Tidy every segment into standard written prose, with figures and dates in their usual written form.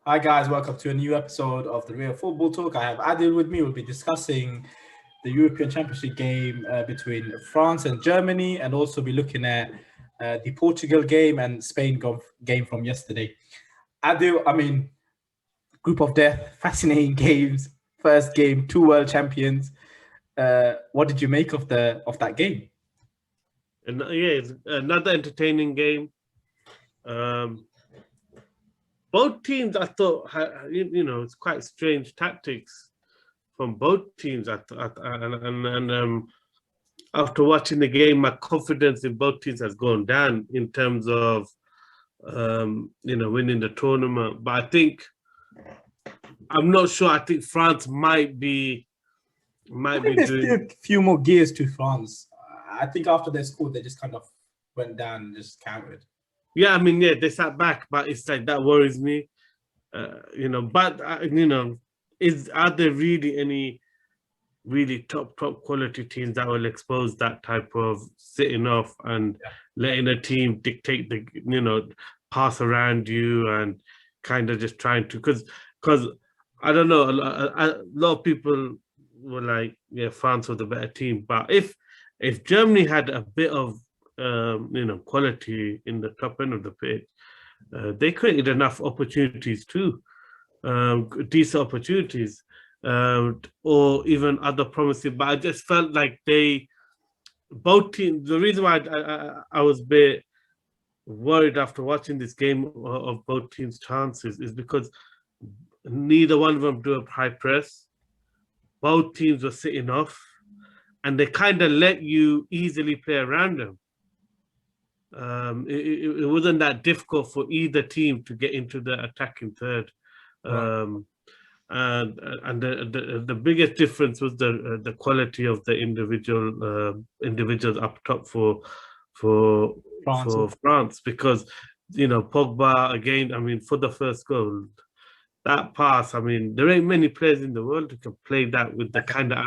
Hi guys, welcome to a new episode of the Real Football Talk. I have Adil with me. We'll be discussing the European Championship game between France and Germany, and also be looking at the Portugal game and Spain game from yesterday. Adil, group of death, fascinating games. First game, two world champions. What did you make of that game? And it's another entertaining game. Both teams, I thought, it's quite strange tactics from both teams. After watching the game, my confidence in both teams has gone down in terms of winning the tournament. But I'm not sure. I think France might be doing a few more gears to France. I think after they scored, they just kind of went down and just countered. Yeah, they sat back, but it's like that worries me. Are there really any really top quality teams that will expose that type of sitting off and letting a team dictate the pass around you and kind of just trying to because I don't know, a lot of people were like, yeah, France was the better team, but if Germany had a bit of quality in the top end of the pitch, they created enough opportunities too, decent opportunities, or even other promising. But I just felt like both teams. The reason why I was a bit worried after watching this game of both teams' chances is because neither one of them do a high press. Both teams were sitting off, and they kind of let you easily play around them. It wasn't that difficult for either team to get into the attacking third. And the biggest difference was the quality of the individuals up top for France, because Pogba again. For the first goal, that pass. There ain't many players in the world who can play that with the kind of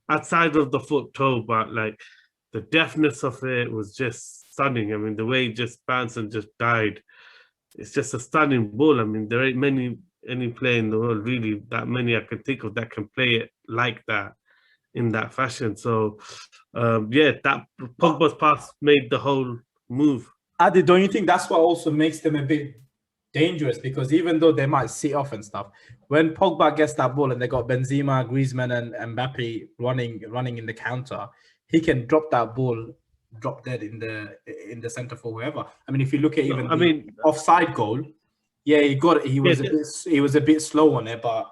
outside of the foot toe, but like the deftness of it was just stunning. The way it just bounced and just died. It's just a stunning ball. There ain't any player in the world, really, that many I can think of that can play it like that in that fashion. So, that Pogba's pass made the whole move. Adi, don't you think that's what also makes them a bit dangerous? Because even though they might sit off and stuff, when Pogba gets that ball and they got Benzema, Griezmann, and Mbappe running in the counter, he can drop that ball, drop dead in the center for whoever. If you look at even the offside goal, yeah, he got it. He was a bit slow on it, but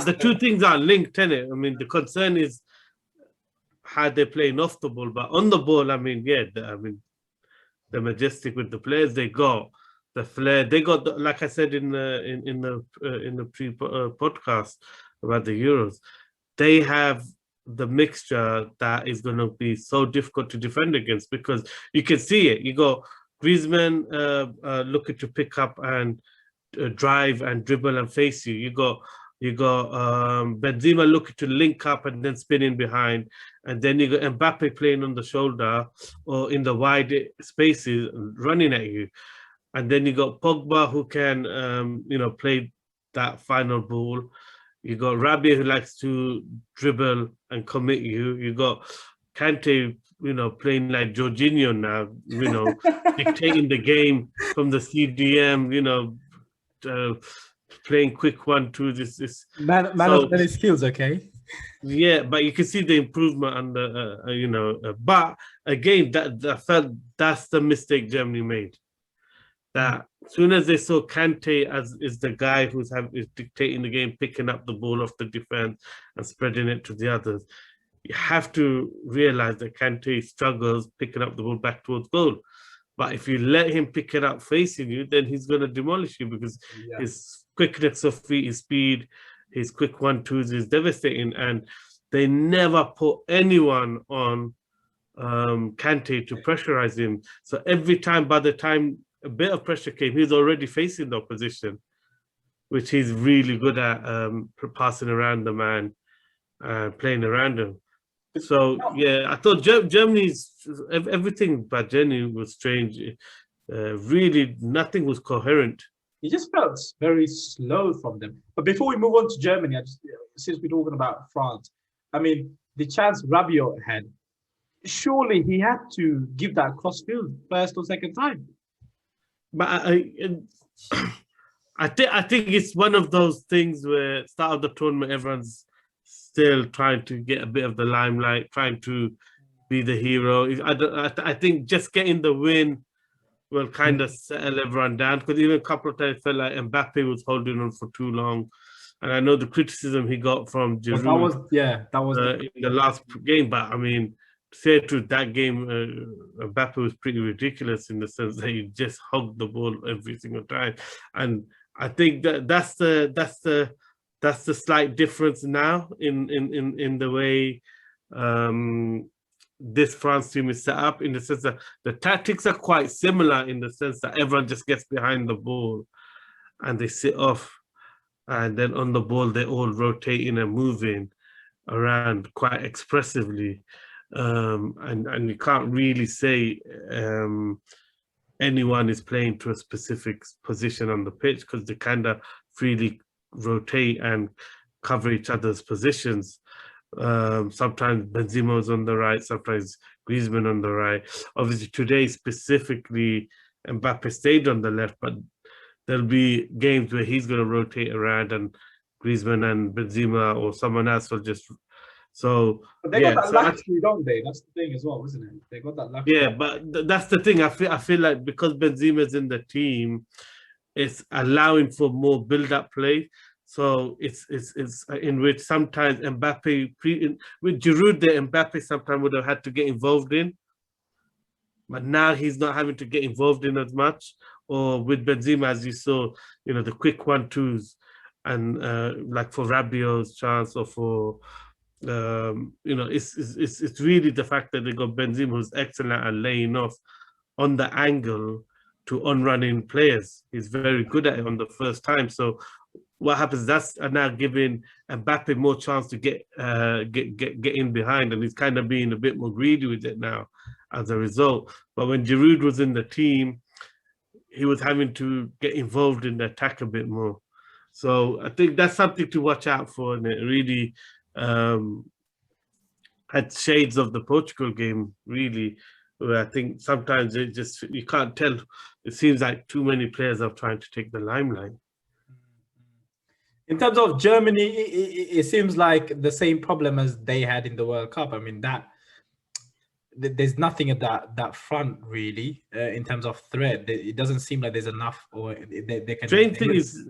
the two things are linked, isn't it? The concern is how they're playing off the ball, but on the ball, they're majestic with the players they got, the flair they got. Like I said in the pre podcast about the Euros, they have the mixture that is going to be so difficult to defend against, because you can see it. You got Griezmann looking to pick up and drive and dribble and face you. You got Benzema looking to link up and then spinning behind, and then you got Mbappe playing on the shoulder or in the wide spaces running at you, and then you got Pogba who can play that final ball. You got Rabiot who likes to dribble and commit you. You got Kante, playing like Jorginho now, dictating the game from the CDM, playing quick 1-2. This man of many skills, okay? Yeah, but you can see the improvement on the but again, that felt that's the mistake Germany made. That as soon as they saw Kante is the guy who's dictating the game, picking up the ball off the defense and spreading it to the others, you have to realize that Kante struggles picking up the ball back towards goal. But if you let him pick it up facing you, then he's going to demolish you, because his quickness of feet, his speed, his quick 1-2s is devastating. And they never put anyone on Kante to pressurize him. So every time, by the time a bit of pressure came, he's already facing the opposition, which he's really good at, passing around the man, playing around him. So yeah, I thought Germany's everything about Germany was strange. Really, nothing was coherent. it just felt very slow from them. But before we move on to Germany, since we're talking about France, I mean, the chance Rabiot had, surely he had to give that cross field first or second time. But I think it's one of those things where start of the tournament, everyone's still trying to get a bit of the limelight, trying to be the hero. I think just getting the win will kind of settle everyone down, because even a couple of times I felt like Mbappe was holding on for too long. And I know the criticism he got from But Giroud that was in the last game, but I mean, to say the truth, that game, Mbappe was pretty ridiculous in the sense that he just hugged the ball every single time. And I think that's the slight difference now in the way this France team is set up, in the sense that the tactics are quite similar, in the sense that everyone just gets behind the ball and they sit off, and then on the ball they're all rotating and moving around quite expressively, and you can't really say anyone is playing to a specific position on the pitch, because they kind of freely rotate and cover each other's positions. Sometimes Benzema's on the right, sometimes Griezmann on the right. Obviously, today specifically, Mbappe stayed on the left, but there'll be games where he's going to rotate around, and Griezmann and Benzema or someone else will just. So but they got that luxury, don't they? That's the thing as well, isn't it? They got that luxury. Yeah, but that's the thing. I feel like because Benzema's in the team, it's allowing for more build-up play. So it's in which sometimes Mbappe with Giroud there, Mbappe sometimes would have had to get involved in, but now he's not having to get involved in as much. Or with Benzema, as you saw, the quick 1-2s, and like for Rabiot's chance, or for it's really the fact that they got Benzema, who's excellent at laying off on the angle to on-running players. He's very good at it on the first time. So what happens? That's now giving Mbappe more chance to get in behind, and he's kind of being a bit more greedy with it now as a result. But when Giroud was in the team, he was having to get involved in the attack a bit more. So I think that's something to watch out for, and it really had shades of the Portugal game, really, where I think sometimes you can't tell. It seems like too many players are trying to take the limelight. In terms of Germany, it seems like the same problem as they had in the World Cup. I mean, there's nothing at that front really in terms of threat. It doesn't seem like there's enough, or they can. Strange thing is,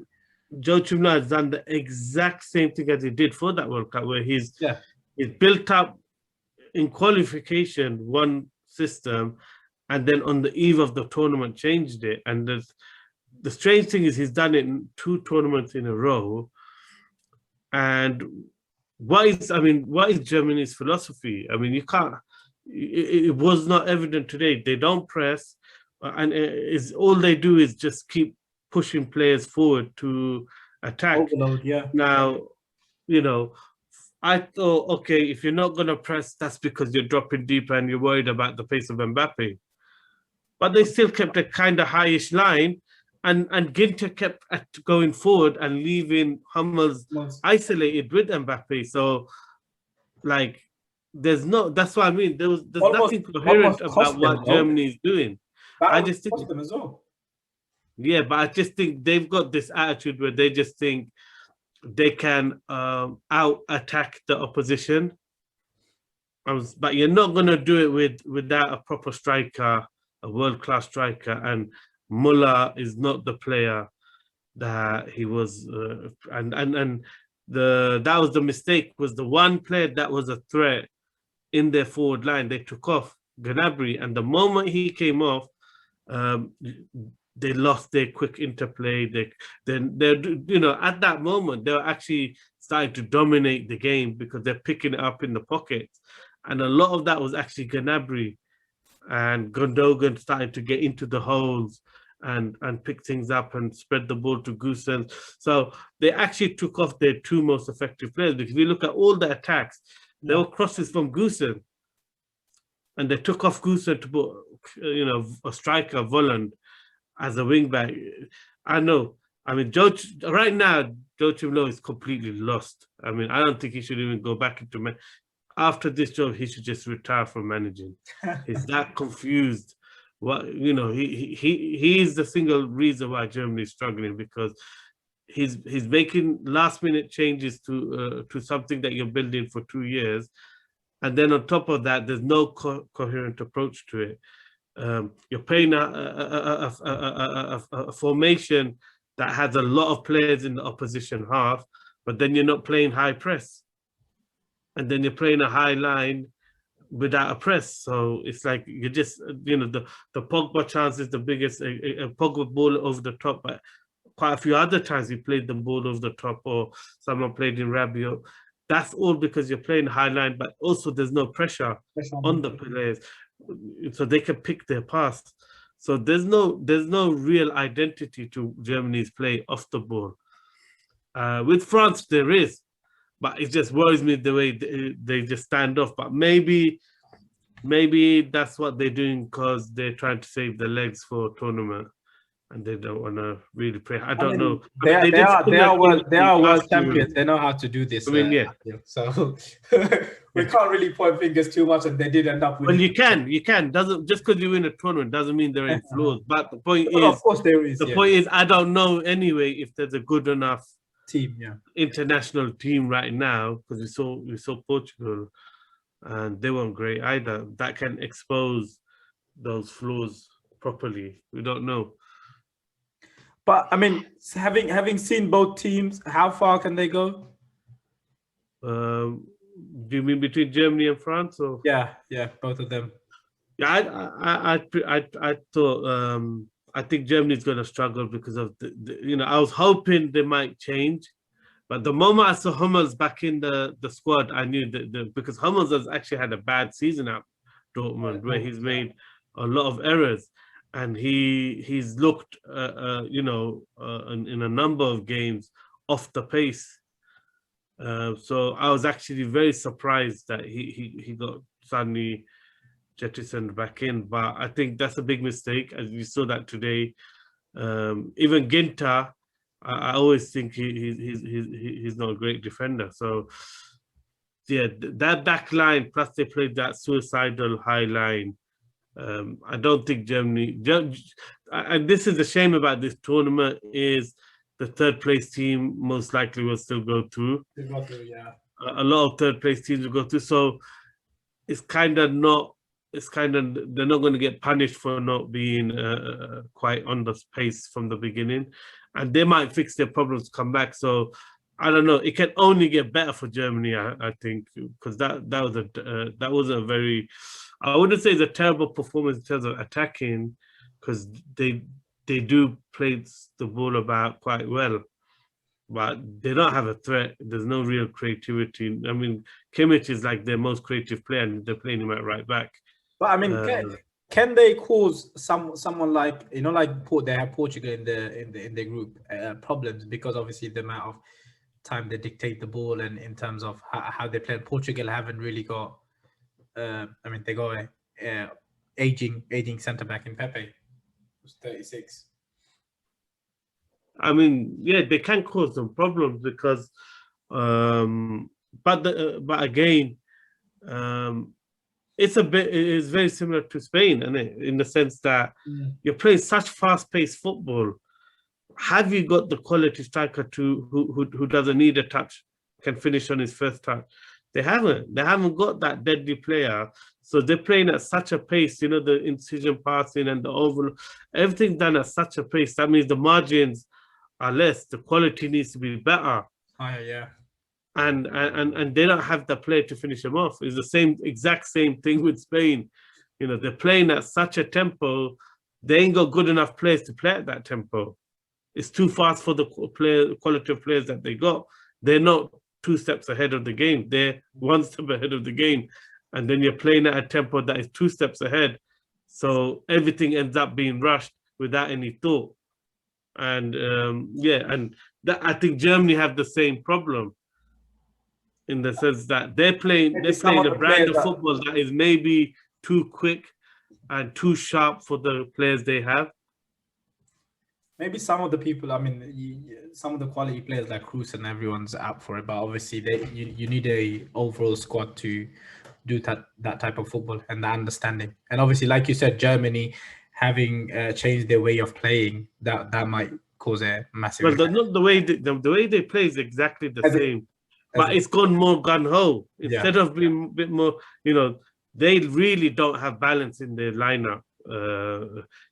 Joe Chumla has done the exact same thing as he did for that World Cup, where he's built up in qualification one system, and then on the eve of the tournament changed it. And the strange thing is he's done it in 2 tournaments in a row. And what is Germany's philosophy? I mean, you can't. It was not evident today. They don't press, and all they do is just keep pushing players forward to attack. Overload, yeah. Now, I thought, okay, if you're not going to press, that's because you're dropping deeper and you're worried about the pace of Mbappe. But they still kept a kind of highish line, and Ginter kept going forward and leaving Hummels isolated with Mbappe. So, like, that's what I mean. There's nothing coherent about what Germany is doing. I just think them as well. Yeah, but I just think they've got this attitude where they just think they can out attack the opposition. But you're not going to do it without a proper striker, a world-class striker. And Muller is not the player that he was. That was the mistake, was the one player that was a threat in their forward line. They took off Gnabry, and the moment he came off, they lost their quick interplay. At that moment, they were actually starting to dominate the game because they're picking it up in the pockets. And a lot of that was actually Gnabry and Gundogan starting to get into the holes and pick things up and spread the ball to Goosen. So they actually took off their 2 most effective players, because if you look at all the attacks, they were crosses from Goosen. And they took off Goosen to put, a striker, Volland, as a wing back. I know I mean, right now, Joachim Low is completely lost. I mean, I don't think he should even go back into after this job. He should just retire from managing. He's that confused. He is the single reason why Germany is struggling, because he's making last minute changes to something that you're building for 2 years, and then on top of that, there's no coherent approach to it. You're playing a formation that has a lot of players in the opposition half, but then you're not playing high press. And then you're playing a high line without a press. So it's like you're just, the Pogba chance is the biggest, a Pogba ball over the top, but quite a few other times he played the ball over the top, or someone played in Rabiot. That's all because you're playing high line, but also there's no pressure on the players, so they can pick their pass. So there's no real identity to Germany's play off the ball. With France, there is, but it just worries me the way they just stand off. But maybe that's what they're doing because they're trying to save their legs for a tournament, and they don't want to really play. I don't know. They are world champions. They know how to do this. I mean, yeah. So we can't really point fingers too much, and they did end up winning. Well, you can. Doesn't just because you win a tournament doesn't mean there ain't flaws. But the point is, of course there is. The point is, I don't know anyway if there's a good enough team, international team right now, because we saw Portugal, and they weren't great either. That can expose those flaws properly. We don't know. But I mean, having seen both teams, how far can they go? Do you mean between Germany and France, or? Yeah, both of them. Yeah, I thought I think Germany's going to struggle because of I was hoping they might change, but the moment I saw Hummels back in the squad, I knew that because Hummels has actually had a bad season at Dortmund, where he's made a lot of errors. And he's looked, in a number of games off the pace. So I was actually very surprised that he got suddenly jettisoned back in. But I think that's a big mistake, as you saw that today. Even Ginter, I always think he's not a great defender. So yeah, that back line, plus they played that suicidal high line. I don't think Germany, and this is a shame about this tournament, is the third place team most likely will still go through. A lot of third place teams will go through. So they're not going to get punished for not being quite on the pace from the beginning, and they might fix their problems, come back. So I don't know. It can only get better for Germany, I think, because that wasn't a very, I wouldn't say it's a terrible performance in terms of attacking, because they do play the ball about quite well, but they don't have a threat. There's no real creativity. I mean, Kimmich is like their most creative player, and they're playing him at right back. But I mean, can they cause someone like they have Portugal in the group problems, because obviously the amount of time they dictate the ball, and in terms of how they play. Portugal haven't really got. They got aging centre back in Pepe, who's 36. I mean, yeah, they can cause some problems because, but again, it's very similar to Spain, isn't it? In the sense that you're playing such fast-paced football. Have you got the quality striker who doesn't need a touch, can finish on his first touch? They haven't got that deadly player. So they're playing at such a pace, the incision passing and the overload, everything's done at such a pace. That means the margins are less. The quality needs to be better. Yeah. And they don't have the player to finish them off. It's the exact same thing with Spain. They're playing at such a tempo. They ain't got good enough players to play at that tempo. It's too fast for the quality of players that they got. They're not 2 steps ahead of the game. They're 1 step ahead of the game. And then you're playing at a tempo that is 2 steps ahead. So everything ends up being rushed without any thought. And I think Germany have the same problem, in the sense that they're playing a brand of football that is maybe too quick and too sharp for the players they have. maybe some of the people, I mean, some of the quality players like Cruz and everyone's out for it, but obviously you need a overall squad to do that type of football and the understanding. And obviously, like you said, Germany having changed their way of playing, that might cause a massive Well, impact. not the way they play is exactly the As it, same, as but it, it's gone more gun ho yeah, instead of being a bit more. They really don't have balance in their lineup.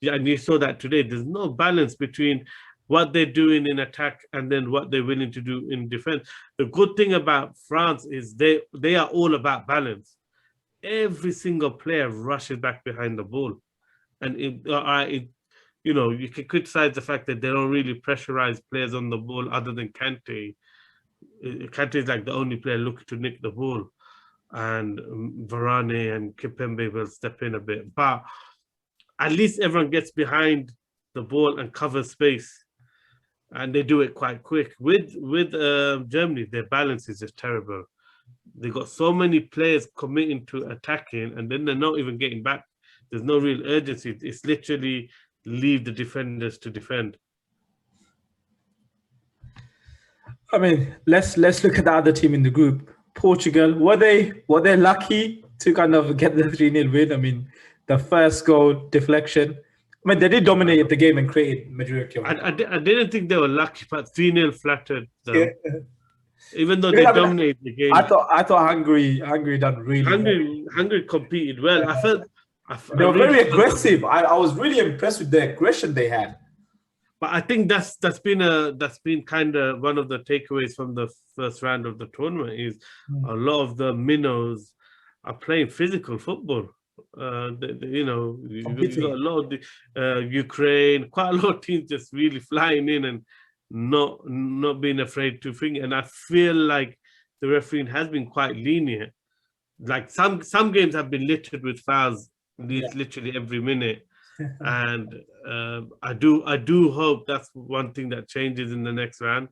Yeah, and you saw that today. There's no balance between what they're doing in attack and then what they're willing to do in defense. The good thing about France is they are all about balance. Every single player rushes back behind the ball, and you can criticize the fact that they don't really pressurize players on the ball other than Kante. Kante is like the only player looking to nick the ball, and Varane and Kipembe will step in a bit. But at least everyone gets behind the ball and covers space, and they do it quite quick. With Germany, their balance is just terrible. They got so many players committing to attacking, and then they're not even getting back. There's no real urgency. It's literally leave the defenders to defend. I mean, let's look at the other team in the group. Portugal, were they lucky to kind of get the 3-0 win? I mean, the first goal deflection. I mean, they did dominate the game and created majority of I didn't think they were lucky, but 3-0 flattered them. Yeah. Even though I mean, they dominated the game. I thought Hungary done really well. Hungary competed well. They were very aggressive. I was really impressed with the aggression they had. But I think that's been kind of one of the takeaways from the first round of the tournament is a lot of the minnows are playing physical football. You got a lot of the Ukraine, quite a lot of teams just really flying in and not being afraid to think. And I feel like the refereeing has been quite lenient. Like some games have been littered with fouls literally every minute. And I do hope that's one thing that changes in the next round,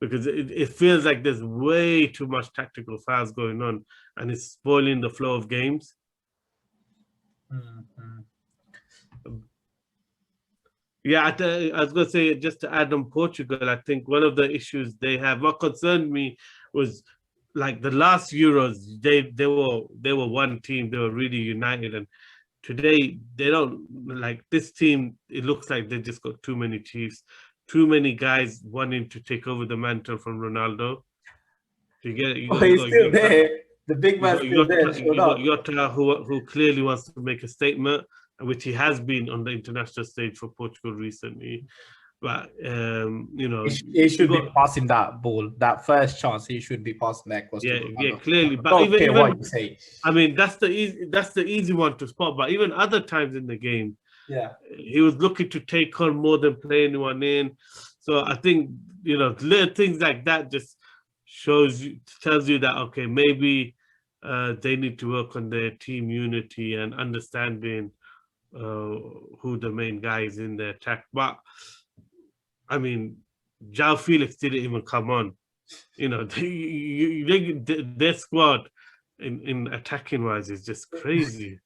because it feels like there's way too much tactical fouls going on and it's spoiling the flow of games. Yeah, I was going to say, just to add on Portugal, I think one of the issues they have, what concerned me was like the last Euros, they were one team, they were really united, and today they don't, like this team, it looks like they just got too many chiefs, too many guys wanting to take over the mantle from Ronaldo. He's still there. The big man's still there. You got Jota, who clearly wants to make a statement, which he has been on the international stage for Portugal recently. But he should be passing that ball. That first chance, he should be passing that across. Yeah, clearly. But even what you say. I mean, that's the easy one to spot. But even other times in the game, he was looking to take on more than play anyone in. So I think little things like that just tells you that okay, maybe they need to work on their team unity and understanding who the main guy is in the attack. But I mean, João Felix didn't even come on. Their squad in attacking wise is just crazy.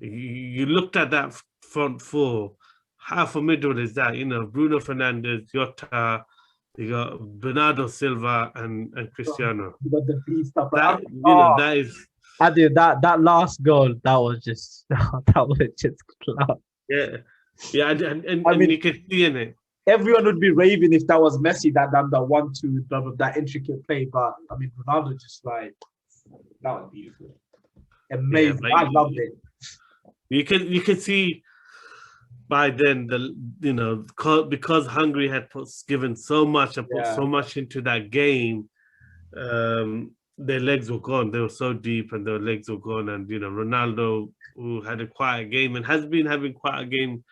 You looked at that front four, half a middle is that, Bruno Fernandes, Jota, you got Bernardo Silva and Cristiano. You got the beast up. That is. I did that last goal. That was just clout. Yeah, and you can see in it. Everyone would be raving if that was Messi that done the 1-2 that intricate play, but I mean Ronaldo just like that was beautiful, amazing. I loved it. You can see by then because Hungary had given so much and put so much into that game, their legs were gone. They were so deep and their legs were gone. And Ronaldo, who had a quiet game and has been having quite a game.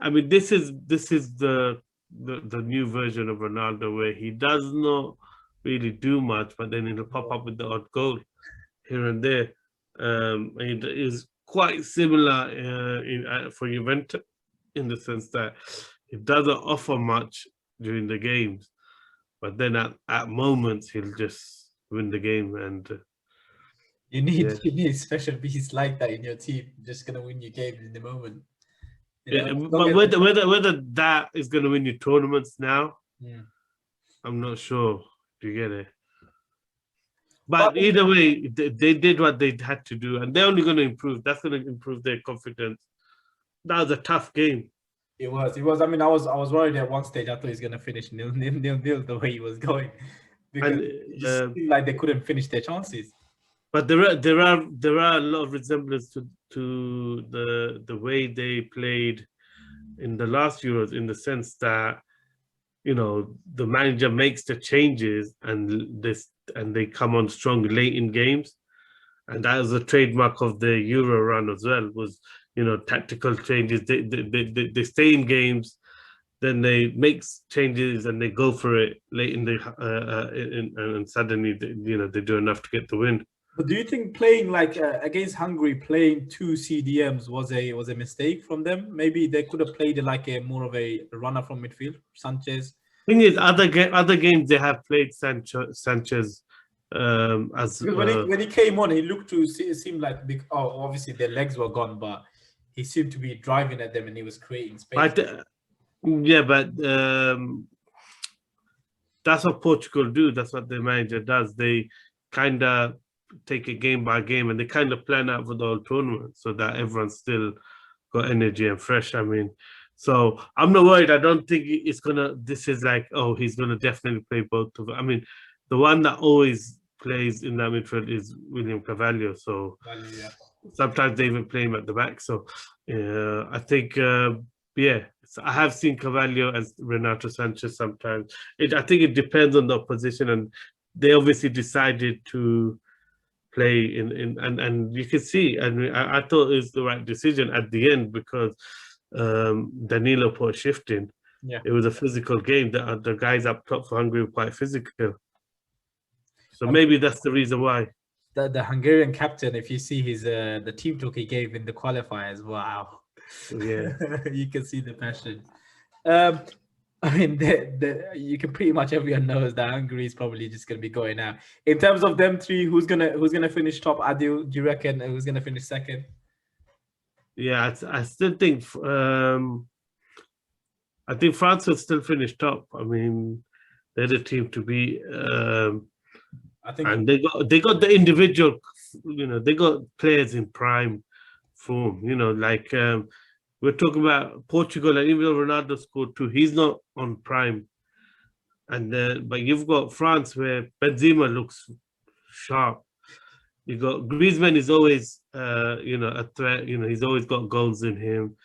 I mean, this is the new version of Ronaldo where he does not really do much, but then he'll pop up with the odd goal here and there. It is quite similar for Juventus in the sense that it doesn't offer much during the games, but then at moments he'll just win the game. And you need special beasts like that in your team, just gonna win your games in the moment. But whether that is going to win you tournaments now, I'm not sure. Do you get it? But either way, they did what they had to do, and they're only going to improve. That's going to improve their confidence. That was a tough game. It was. I mean, I was worried at one stage. I thought he was going to finish 0-0 the way he was going, because it just seemed like they couldn't finish their chances. But there are a lot of resemblance to the way they played in the last Euros, in the sense that, you know, the manager makes the changes and they come on strong late in games, and that was a trademark of the Euro run as well. Was, you know, tactical changes. They stay in games, then they make changes and they go for it late in the and suddenly they do enough to get the win. But do you think playing like against Hungary, playing 2 CDMs was a mistake from them? Maybe they could have played like a more of a runner from midfield, Sanchez. Thing is, other games they have played Sanchez as when he came on, he looked to it seemed like obviously their legs were gone, but he seemed to be driving at them and he was creating space. But that's what Portugal do. That's what their manager does. They kind of take it game by game, and they kind of plan out for the whole tournament so that everyone's still got energy and fresh. I mean, so I'm not worried. I don't think this is like, oh, he's gonna definitely play both of them. I mean, the one that always plays in that midfield is William Carvalho. So sometimes they even play him at the back. So I think, I have seen Carvalho as Renato Sanchez sometimes. I think it depends on the opposition, and they obviously decided to play and you can see, and I thought it was the right decision at the end, because Danilo put a shift in. Yeah, it was a physical game. The guys up top for Hungary were quite physical, so maybe that's the reason why. The Hungarian captain, if you see his the team talk he gave in the qualifiers, wow, yeah, you can see the passion. I mean, you can pretty much, everyone knows that Hungary is probably just going to be going out. In terms of them three, who's gonna finish top? Adil, do you reckon who's gonna finish second? Yeah, I still think I think France will still finish top. I mean, they're the team to be. I think, and they got the individual, they got players in prime form. Like we're talking about Portugal, and even though Ronaldo scored 2, he's not on prime. And but you've got France, where Benzema looks sharp. You got Griezmann is always a threat. He's always got goals in him.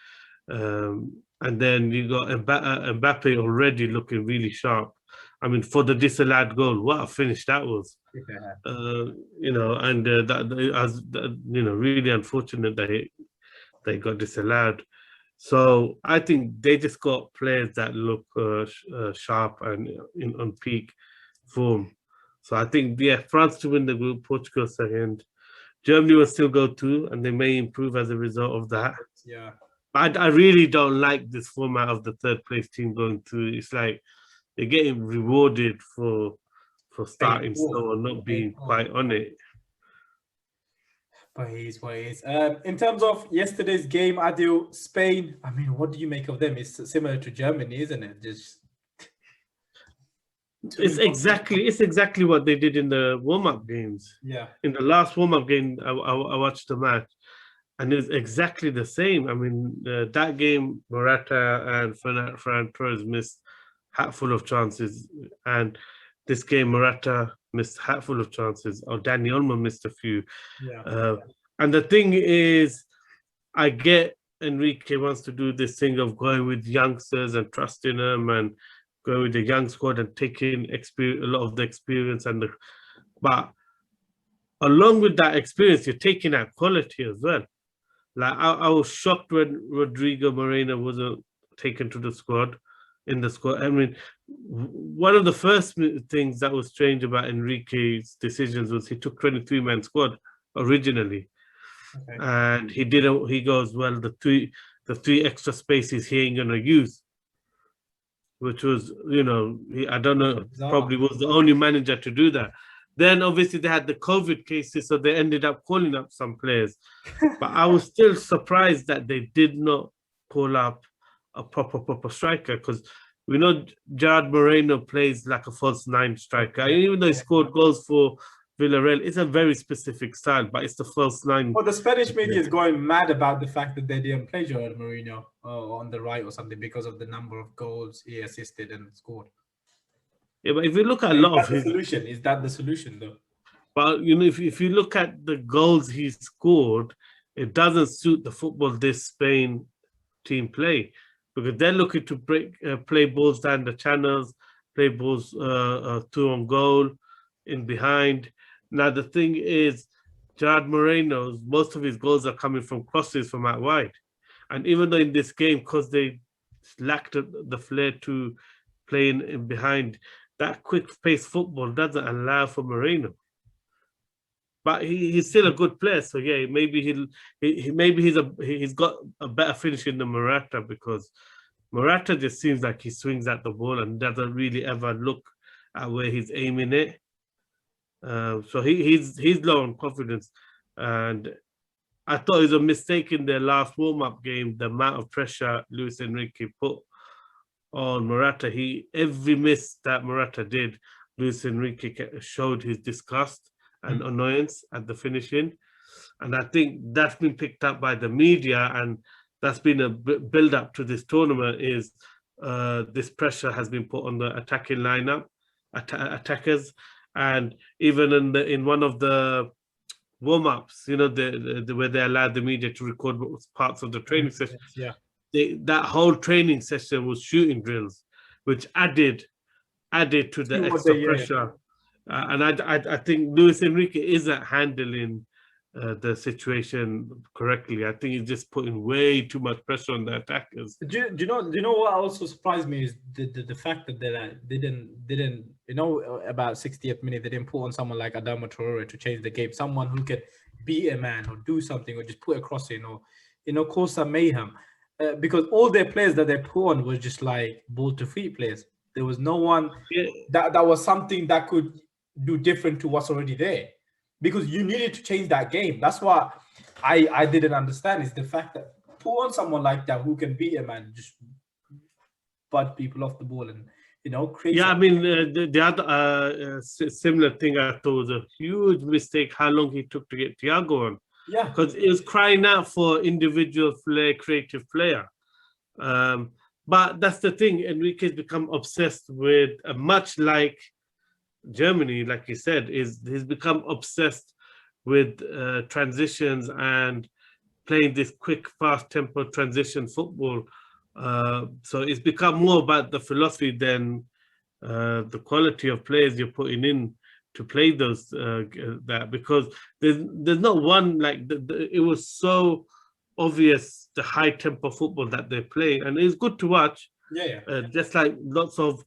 And then you got Mbappe already looking really sharp. I mean, for the disallowed goal, what a finish that was. Yeah. And that really unfortunate that they got disallowed. So I think they just got players that look sharp and on peak form. So I think, France to win the group, Portugal second. Germany will still go 2, and they may improve as a result of that. Yeah. I really don't like this format of the third place team going through. It's like they're getting rewarded for starting slow and not being quite on it. But it is what it is. In terms of yesterday's game, Adil, Spain, I mean, what do you make of them? It's similar to Germany, isn't it? It's exactly what they did in the warm-up games. Yeah. In the last warm-up game, I watched the match, and it's exactly the same. I mean, that game, Morata and Ferran Torres missed hatful of chances, and this game, Morata missed hatful of chances, or Dani Olmo missed a few. Yeah. And the thing is, I get Enrique wants to do this thing of going with youngsters and trusting them and going with the young squad and taking a lot of the experience but along with that experience, you're taking that quality as well. Like I was shocked when Rodrigo Moreno wasn't taken to the squad. In the squad, I mean, one of the first things that was strange about Enrique's decisions was he took 23-man squad originally, and he goes, well, the three extra spaces he ain't gonna use, which was, I don't know, probably was the only manager to do that. Then obviously they had the COVID cases, so they ended up calling up some players. But I was still surprised that they did not call up a proper striker, because we know Gerard Moreno plays like a false nine striker. And even though he scored goals for Villarreal, it's a very specific style, but it's the false nine. Well, the Spanish media is going mad about the fact that they didn't play Gerard Moreno on the right or something because of the number of goals he assisted and scored. Yeah, but if you look at a lot of his solution, is that the solution though? But if you look at the goals he scored, it doesn't suit the football this Spain team play, because they're looking to play balls down the channels, play balls through on goal, in behind. Now the thing is, Gerard Moreno's most of his goals are coming from crosses from out wide, and even though in this game, because they lacked the flair to play in behind, that quick pace football doesn't allow for Moreno. But he's still a good player, so yeah, maybe he's got a better finishing than Morata, because Morata just seems like he swings at the ball and doesn't really ever look at where he's aiming it. So he's low on confidence, and I thought it was a mistake in their last warm-up game, the amount of pressure Luis Enrique put on Morata. Every miss that Morata did, Luis Enrique showed his disgust and annoyance at the finishing. And I think that's been picked up by the media, and that's been a build up to this tournament, is this pressure has been put on the attacking lineup, attackers. And even in one of the warm-ups, you know, where they allowed the media to record parts of the training session, that whole training session was shooting drills, which added to the extra pressure. And I think Luis Enrique isn't handling the situation correctly. I think he's just putting way too much pressure on the attackers. Do you know what also surprised me is the fact that they didn't about 60th minute they didn't put on someone like Adama Traore to change the game, someone who could beat a man or do something or just put a cross in or cause some mayhem, because all their players that they put on was just like ball to feet players. There was no one that was something that could do different to what's already there, because you needed to change that game. That's what I didn't understand, is the fact that put on someone like that who can beat a man, just butt people off the ball and create. Yeah, I mean the other similar thing I thought was a huge mistake how long he took to get Thiago on. Yeah, because he was crying out for individual flair, creative player. But that's the thing, Enrique's become obsessed with, much like Germany, like you said, he's become obsessed with transitions and playing this quick, fast tempo transition football. So it's become more about the philosophy than the quality of players you're putting in to play those that, because there's not one, like it was so obvious the high tempo football that they play, and it's good to watch. Just like lots of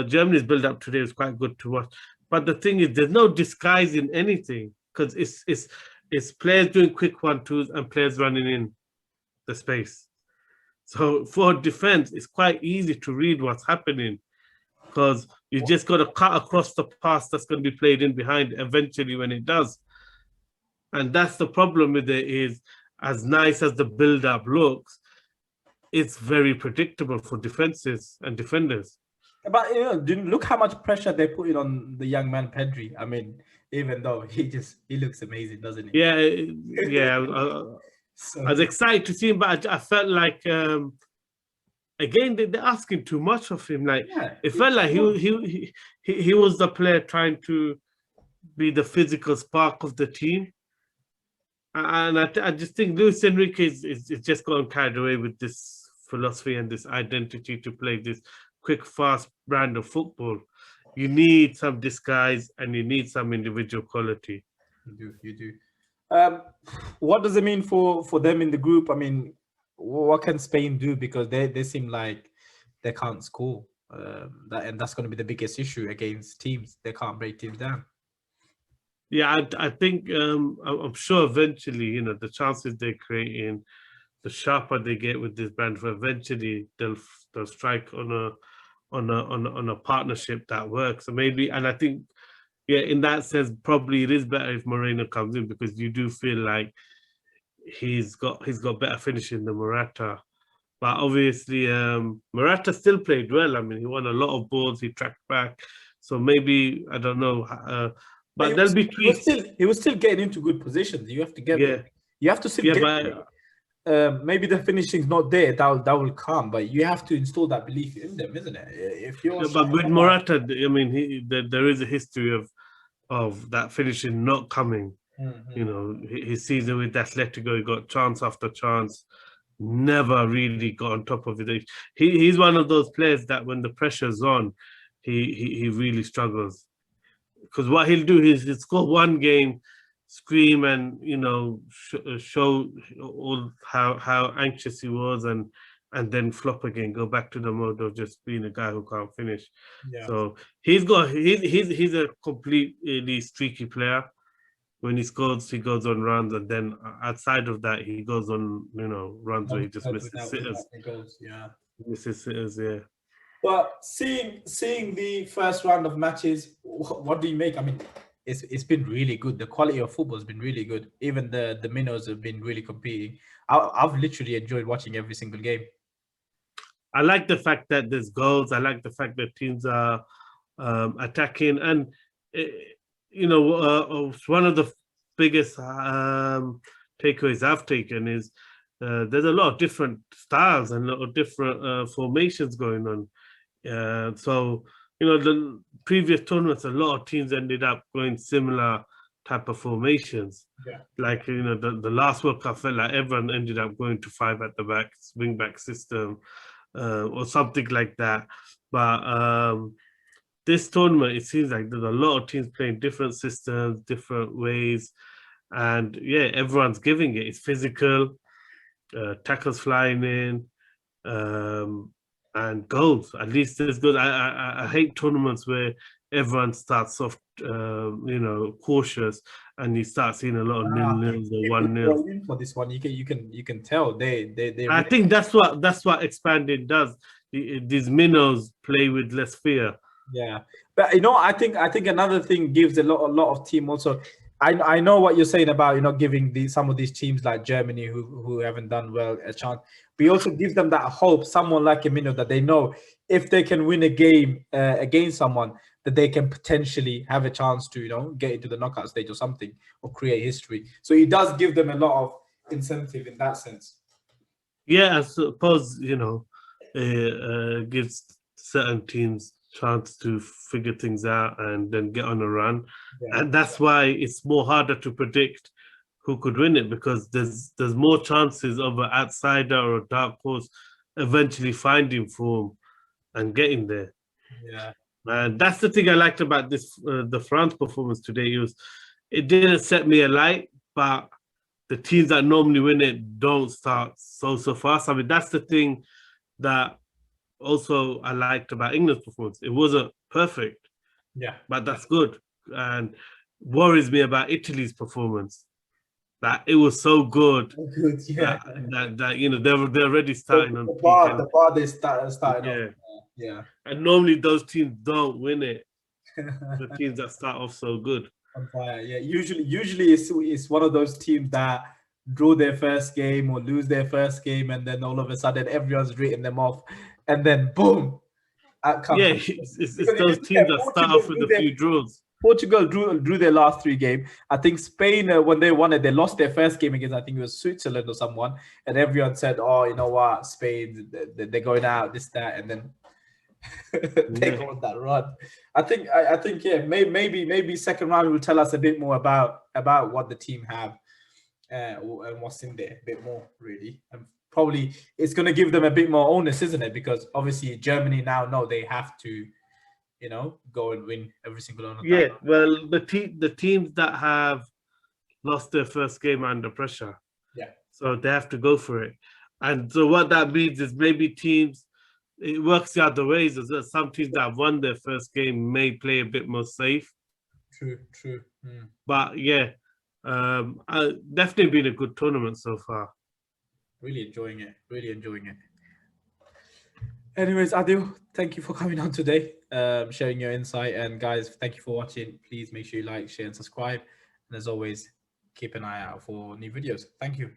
Germany's build up today is quite good to watch. But the thing is, there's no disguising anything, because it's players doing quick 1-2s and players running in the space. So for defense, it's quite easy to read what's happening, because you just got to cut across the pass that's going to be played in behind eventually when it does. And that's the problem with it, is as nice as the build-up looks, it's very predictable for defenses and defenders. But look how much pressure they put on the young man Pedri. I mean, even though he looks amazing, doesn't he? Yeah. I was excited to see him, but I felt like again they're asking too much of him. Like it felt like he was the player trying to be the physical spark of the team, and I just think Luis Enrique is just gotten carried away with this philosophy and this identity to play this quick, fast brand of football. You need some disguise and you need some individual quality. You do. What does it mean for them in the group? I mean, what can Spain do? Because they seem like they can't score. And that's going to be the biggest issue against teams. They can't break teams down. Yeah, I think I'm sure eventually, the chances they're creating, the sharper they get with this brand, eventually they'll strike on a partnership that works. So maybe, and I think, in that sense, probably it is better if Moreno comes in, because you do feel like he's got better finishing than Morata. But obviously, Morata still played well. I mean, he won a lot of balls. He tracked back. So maybe I don't know. But there'll be tweaks. He was still getting into good positions. You have to get Yeah, you have to still yeah, get but maybe the finishing's not there, that will come, but you have to install that belief in them, isn't it? If you're yeah, but with Morata, I mean, there is a history of that finishing not coming. You know, his season with Atletico, he got chance after chance, never really got on top of it. He's one of those players that when the pressure's on, he really struggles. Because what he'll do is he'll score one game, scream and show all how anxious he was, and then flop again, go back to the mode of just being a guy who can't finish. Yeah. So he's a completely streaky player. When he scores, he goes on runs, and then outside of that, he goes on runs where he just misses sitters. Yeah. Misses sitters, yeah. But seeing the first round of matches, what do you make? I mean, it's been really good. The quality of football has been really good. Even the minnows have been really competing. I've literally enjoyed watching every single game. I like the fact that there's goals. I like the fact that teams are attacking, and one of the biggest takeaways I've taken is there's a lot of different styles and a lot of different formations going on. So the previous tournaments, a lot of teams ended up going similar type of formations. Yeah. Like the last World Cup, felt like everyone ended up going to 5 at the back, wing back system, or something like that. But this tournament, it seems like there's a lot of teams playing different systems, different ways, and yeah, everyone's giving it. It's physical, tackles flying in, and goals. At least there's good. I hate tournaments where everyone starts off, cautious, and you start seeing a lot of 0-0s or 1-0. For this one, you can tell they I think that's what expanding does. These minnows play with less fear. Yeah, but I think another thing gives a lot of team also. I know what you're saying about giving some of these teams like Germany who haven't done well a chance. But you also give them that hope. Someone like Emino that they know if they can win a game against someone that they can potentially have a chance to get into the knockout stage or something or create history. So it does give them a lot of incentive in that sense. Yeah, I suppose gives certain teams chance to figure things out and then get on a run. Yeah. And that's why it's more harder to predict who could win it, because there's more chances of an outsider or a dark horse eventually finding form and getting there. Yeah. And that's the thing I liked about this the France performance today. It didn't set me alight, but the teams that normally win it don't start so fast. I mean, that's the thing that also I liked about England's performance. It wasn't perfect, but that's good. And worries me about Italy's performance, that it was so good. Yeah. That they're already starting on the bar they starting off. Yeah. And normally those teams don't win it. The teams that start off so good. On fire. Yeah. Usually it's one of those teams that draw their first game or lose their first game, and then all of a sudden everyone's written them off, and then boom. Yeah, it's those teams that start off with a few draws. Portugal drew their last 3 games. I think Spain, when they won it, they lost their first game against, I think it was Switzerland or someone, and everyone said, "Oh, you know what, Spain, they're going out, this, that," and then they go on that run. I think yeah, maybe second round will tell us a bit more about what the team have and what's in there, a bit more really. And probably it's going to give them a bit more onus, isn't it? Because obviously Germany now know they have to, go and win every single one of them. Yeah, well, the teams that have lost their first game are under pressure. Yeah. So they have to go for it. And so what that means is maybe teams, it works the other ways. As some teams that have won their first game may play a bit more safe. True. But yeah, definitely been a good tournament so far. Really enjoying it. Anyways, Adil, thank you for coming on today, sharing your insight. And guys, thank you for watching. Please make sure you like, share, and subscribe. And as always, keep an eye out for new videos. Thank you.